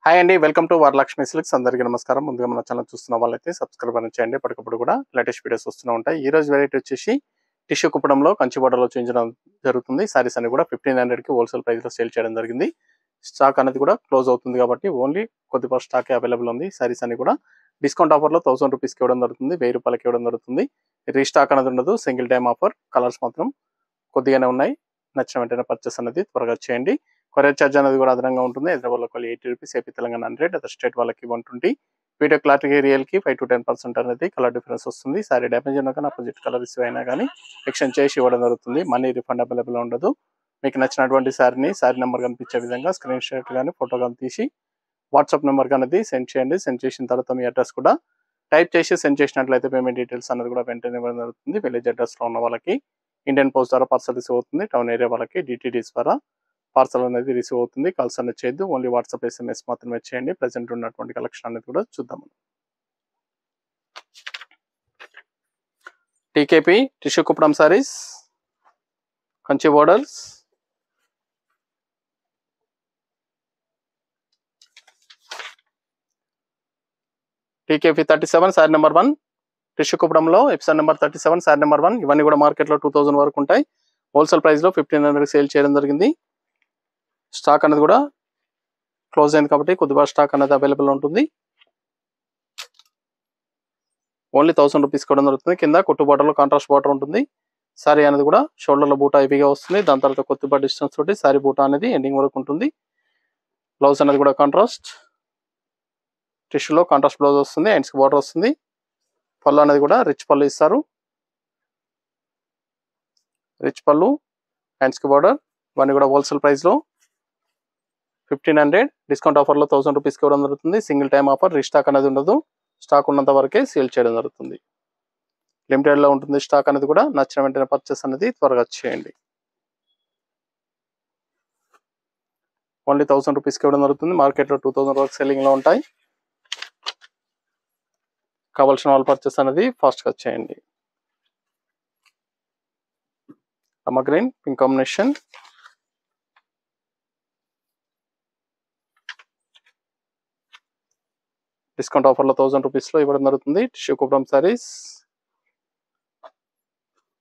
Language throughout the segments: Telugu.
హాయ్ అండి, వెల్కమ్ టు వరలక్ష్మి సిల్క్స్. అందరికీ నమస్కారం. ముందుగా మన ఛానల్ చూస్తున్న వాళ్ళైతే సబ్స్క్రైబ్ అని చేయండి. ఎప్పటికప్పుడు కూడా లేటెస్ట్ వీడియోస్ వస్తూనే ఉంటాయి. ఈ రోజు వెరైటీ వచ్చేసి టిష్యూ కుప్పడంలో కంచి బోర్డర్లో చూపించడం జరుగుతుంది. సారీస్ అన్ని కూడా 1500కి హోల్సేల్ ప్రైస్లో సేల్ చేయడం జరిగింది. స్టాక్ అనేది కూడా క్లోజ్ అవుతుంది కాబట్టి ఓన్లీ కొద్దిపాటు స్టాక్ అవైలబుల్ ఉంది. సారీస్ అన్ని కూడా డిస్కౌంట్ ఆఫర్లో 1000 రూపీస్కి ఇవ్వడం జరుగుతుంది, 1000 రూపాయలకి ఇవ్వడం జరుగుతుంది. రీస్టాక్ అనేది ఉండదు, సింగిల్ టైం ఆఫర్. కలర్స్ మాత్రం కొద్దిగానే ఉన్నాయి. నచ్చిన వెంటనే పర్చేస్ అనేది త్వరగా చేయండి. కొరియర్ ఛార్జ్ అనేది కూడా అదనంగా ఉంటుంది. హైదరాబాద్ వాళ్ళకి 80 rupees, AP Telangana 100, other state వాళ్ళకి 120. వీడియో క్లారిటీ రియల్కి 5 to 10% అనేది కలర్ డిఫరెన్స్ వస్తుంది. సారీ డ్యామేజ్ అయినా కానీ అపోజిట్ కలర్ రిసీవ్ అయినా కానీ ఎక్స్చేంజ్ చేసి ఇవ్వడం జరుగుతుంది. మనీ రిఫండ్ అవైలబుల్ ఉండదు. మీకు నచ్చినటువంటి సారీ నెంబర్ కనిపించే విధంగా స్క్రీన్ షాట్ కానీ ఫోటో కానీ తీసి వాట్సాప్ నెంబర్ అనేది సెండ్ చేయండి. సెండ్ చేసిన తర్వాత మీ అడ్రస్ కూడా టైప్ చేసి సెండ్ చేసినట్లయితే పేమెంట్ డీటెయిల్స్ అనేది కూడా వెంటనే ఇవ్వడం జరుగుతుంది. విలేజ్ అడ్రస్లో ఉన్న వాళ్ళకి ఇండియన్ పోస్ట్ ద్వారా పార్సల్ రిసీవ్ అవుతుంది. టౌన్ ఏరియా వాళ్ళకి డిటిడిస్ ద్వారా పార్సల్ అనేది రిసీవ్ అవుతుంది. కాల్స్ అనేది చేయొద్దు, ఓన్లీ వాట్సాప్ SMS మాత్రమే చేయండి. ప్రెసెంట్ ఉన్నటువంటి కలెక్షన్ అనేది కూడా చూద్దాం. TKP tissue Kuppadam saris, Kanchi borders, TKP 37 sari number 1. Tissue కుప్పడంలో ఎపిసోడ్ నెంబర్ 37 సారీ నెంబర్ 1. ఇవన్నీ కూడా మార్కెట్లో 2000 వరకు ఉంటాయి. హోల్సేల్ ప్రైస్లో 1500 సేల్ చేయడం జరిగింది. స్టాక్ అనేది కూడా క్లోజ్ అయింది కాబట్టి కొద్దిగా స్టాక్ అనేది అవైలబుల్ ఉంటుంది. ఓన్లీ 1000 రూపీస్ కూడా దొరుకుతుంది. కింద కుట్టు బార్డర్లో కాంట్రాస్ట్ బార్డర్ ఉంటుంది. సారీ అనేది కూడా షోల్డర్లో బూటా హెవీగా వస్తుంది. దాని తర్వాత కొద్దిపాటి డిస్టెన్స్ తోటి సారీ బూటా అనేది ఎండింగ్ వరకు ఉంటుంది. బ్లౌజ్ అనేది కూడా కాంట్రాస్ట్ టిష్యూలో కాంట్రాస్ట్ బ్లౌజ్ వస్తుంది. హ్యాండ్స్కి బార్డర్ వస్తుంది. పళ్ళు అనేది కూడా రిచ్ పళ్ళు ఇస్తారు. రిచ్ పళ్ళు, హ్యాండ్స్కి బార్డర్. ఇవన్నీ కూడా హోల్సేల్ ప్రైస్లో 1500, డిస్కౌంట్ ఆఫర్లో 1000 రూపీస్కి ఇవ్వడం జరుగుతుంది. సింగిల్ టైం ఆఫర్, రీస్టాక్ అనేది ఉండదు. స్టాక్ ఉన్నంత వరకే సేల్ చేయడం జరుగుతుంది. లిమిటెడ్లో ఉంటుంది స్టాక్ అనేది కూడా. నచ్చిన వెంటనే పర్చేస్ అనేది త్వరగా చేయండి. ఓన్లీ 1000 రూపీస్కి ఇవ్వడం జరుగుతుంది. మార్కెట్లో 2000 వరకు సెల్లింగ్లో ఉంటాయి. కావాల్సిన వాళ్ళు పర్చేస్ అనేది ఫాస్ట్గా చేయండి. Rama green pink combination, discount ఆఫర్లో 1000 రూపీస్లో ఇవ్వడం జరుగుతుంది. Tissue Kuppadam saris,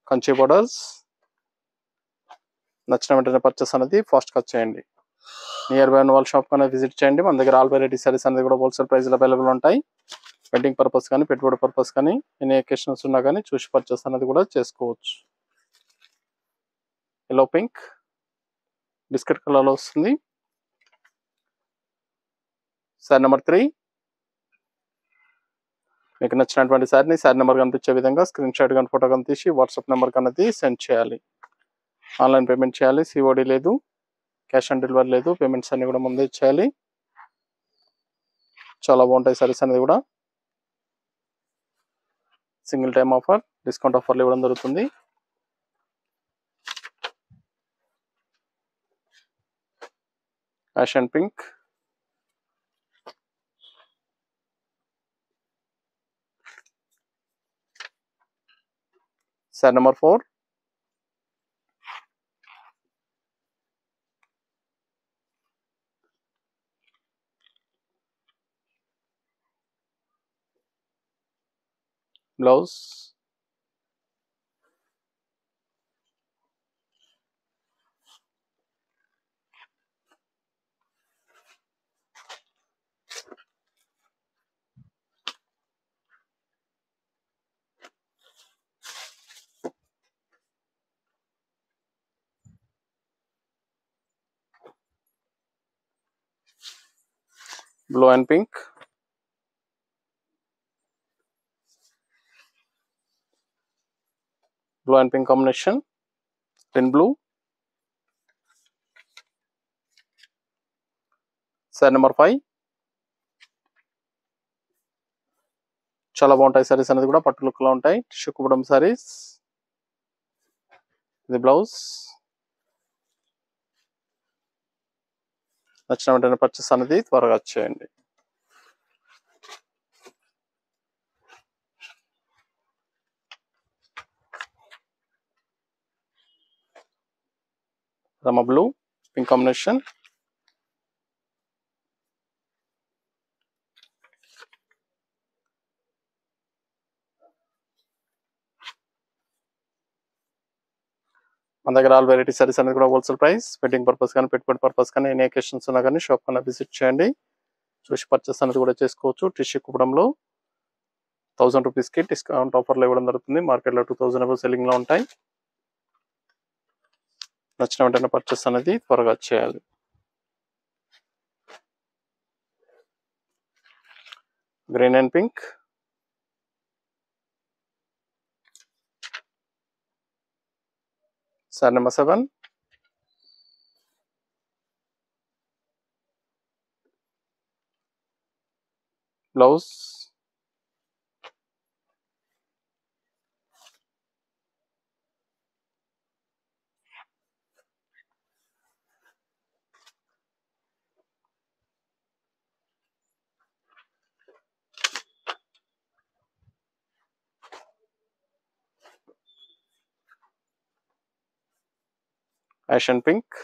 Kanchi borders. నచ్చిన వెంటనే పర్చేస్ అనేది ఫాస్ట్గా చేయండి. నియర్ బై ఉన్న వాళ్ళ షాప్ అనేది విజిట్ చేయండి. మన దగ్గర ఆల్ వెరైటీ సారీస్ అనేది కూడా హోల్సేల్ ప్రైస్లో అవైలబుల్ ఉంటాయి. వెడ్డింగ్ పర్పస్ కానీ పెట్టుబడి పర్పస్ కానీ ఎన్ని ఎకేషన్స్ ఉన్నా కానీ చూసి పర్చేస్ అనేది కూడా చేసుకోవచ్చు. ఎల్లో పింక్ బిస్కెట్ కలర్లో వస్తుంది. Sorry number 3. మీకు నచ్చినటువంటి సారీ నెంబర్ కనిపించే విధంగా స్క్రీన్ షాట్ కానీ ఫోటో కానీ తీసి వాట్సాప్ నెంబర్ అనేది సెండ్ చేయాలి. ఆన్లైన్ పేమెంట్ చేయాలి. సిఓడి లేదు, క్యాష్ ఆన్ డెలివరీ లేదు. పేమెంట్స్ అన్ని కూడా ముందే చేయాలి. చాలా బాగుంటాయి సారీస్ అనేది కూడా. సింగిల్ టైం ఆఫర్, డిస్కౌంట్ ఆఫర్లు ఇవ్వడం జరుగుతుంది. Ash and pink, sari number 4. Blouse, blue and pink, blue and pink combination, green blue. Sari number 5. చాలా బాగుంటాయి సారీస్ అనేది కూడా. పట్టు లుక్లో ఉంటాయి. టిష్యూ కుప్పడం సారీస్. ఇది బ్లౌజ్. నచ్చిన వెంటనే పర్చేస్ అనేది త్వరగా చేయండి. రమ బ్లూ పింక్ కాంబినేషన్, మన దగ్గర ఆల్ వెరైటీ సారీస్ అనేది కూడా హోల్సేల్ ప్రైస్. వెడ్డింగ్ పర్పస్ కానీ పెట్టుబడి పర్పస్ కానీ ఎనీ అకేషన్స్ ఉన్నా కానీ షాప్ కన్నా విజిట్ చేయండి. చూసి పర్చేస్ అనేది కూడా చేసుకోవచ్చు. టిష్యూ కుప్పడంలో 1000 రూపీస్కి డిస్కౌంట్ ఆఫర్లో ఇవ్వడం జరుగుతుంది. మార్కెట్లో 2000 అబౌవ్ సెల్లింగ్లో ఉంటాయి. నచ్చిన వెంటనే పర్చేస్ అనేది త్వరగా చేయాలి. Green and pink, sari number 7, blouse యాషన్ పింక్,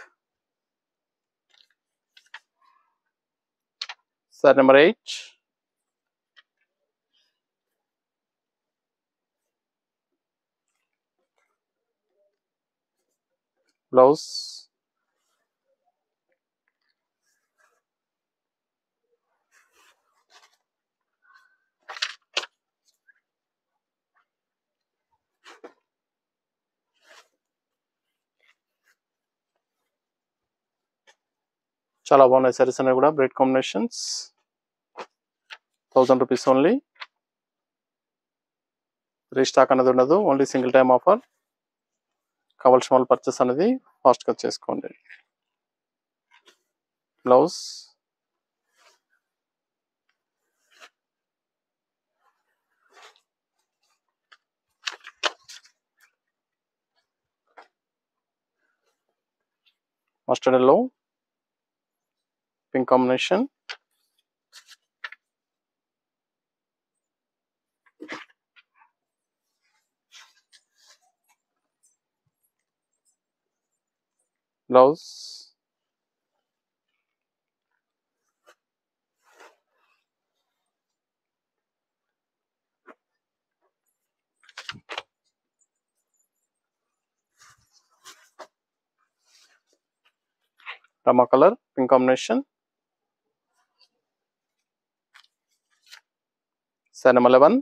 సారీ నెంబర్ 8, బ్లౌజ్ చాలా బాగున్నాయి సారీస్ అనేవి కూడా. Bright combinations, 1000 rupees only. Restock అనేది ఉండదు, ఓన్లీ సింగిల్ టైం ఆఫర్. కావాల్సిన వాళ్ళు పర్చేస్ అనేది ఫాస్ట్గా చేసుకోండి. Blouse mustard yellow, pink combination, blouse Rama colour, pink combination, sorry number 11,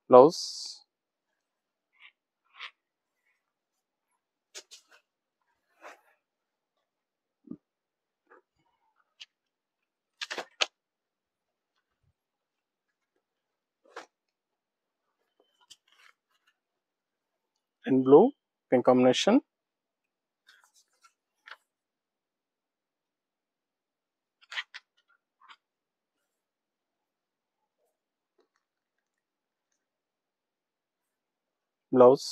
blouse and blue, pink combination, blouse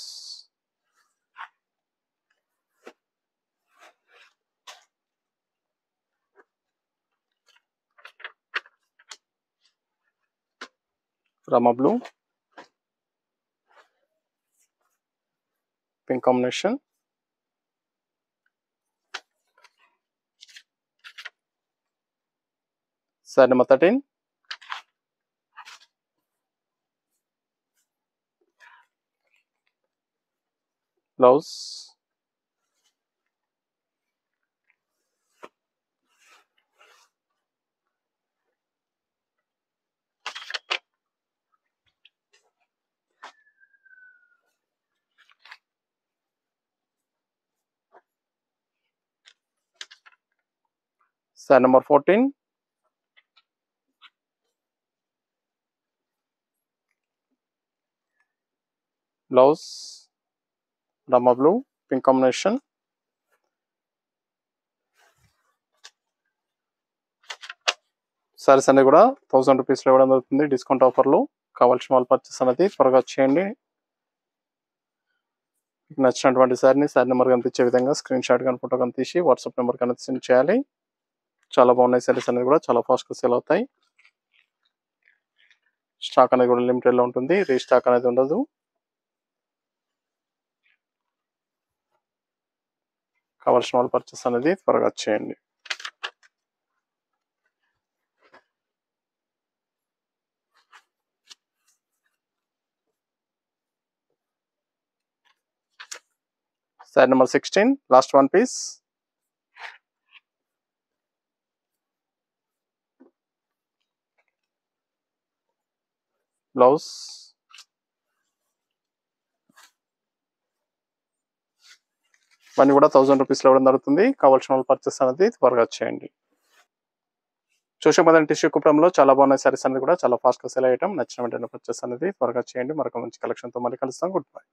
Rama blue, pink combination, sorry number 13, blouse sorry number 14, blouse Rama blue, pink combination, saris అనేది కూడా 1000 రూపీస్లో ఇవ్వడం జరుగుతుంది డిస్కౌంట్ ఆఫర్లో. కావాల్సిన వాళ్ళు పర్చేస్ అనేది త్వరగా చేయండి. మీకు నచ్చినటువంటి సారీ నెంబర్ కనిపించే విధంగా స్క్రీన్ షాట్ కానీ ఫోటో కానీ తీసి వాట్సాప్ నెంబర్ కానీ సెండ్ చేయాలి. చాలా బాగున్నాయి సారీస్ అనేది కూడా, చాలా ఫాస్ట్గా సేల్ అవుతాయి. స్టాక్ అనేది కూడా లిమిటెడ్లో ఉంటుంది, రీస్టాక్ అనేది ఉండదు. కావాల్సిన వాళ్ళు పర్చేస్ అనేది త్వరగా చేయండి. Sari number 16 last one piece. Blouse ఇవన్నీ కూడా 1000 రూపీస్లో ఇవ్వడం జరుగుతుంది. కావాల్సిన వాళ్ళు పర్చేస్ అనేది త్వరగా చేయండి. సోషల్ మీడియా టిష్యూ కుప్పడంలో చాలా బాగున్నాయి సారీస్ అనేది కూడా చాలా ఫాస్ట్గా సెల్ అయ్యటం. నచ్చిన వెంటనే పర్చేస్ అనేది త్వరగా చేయండి. మరొక మంచి కలెక్షన్తో మళ్ళీ కలుస్తాం. Good bye.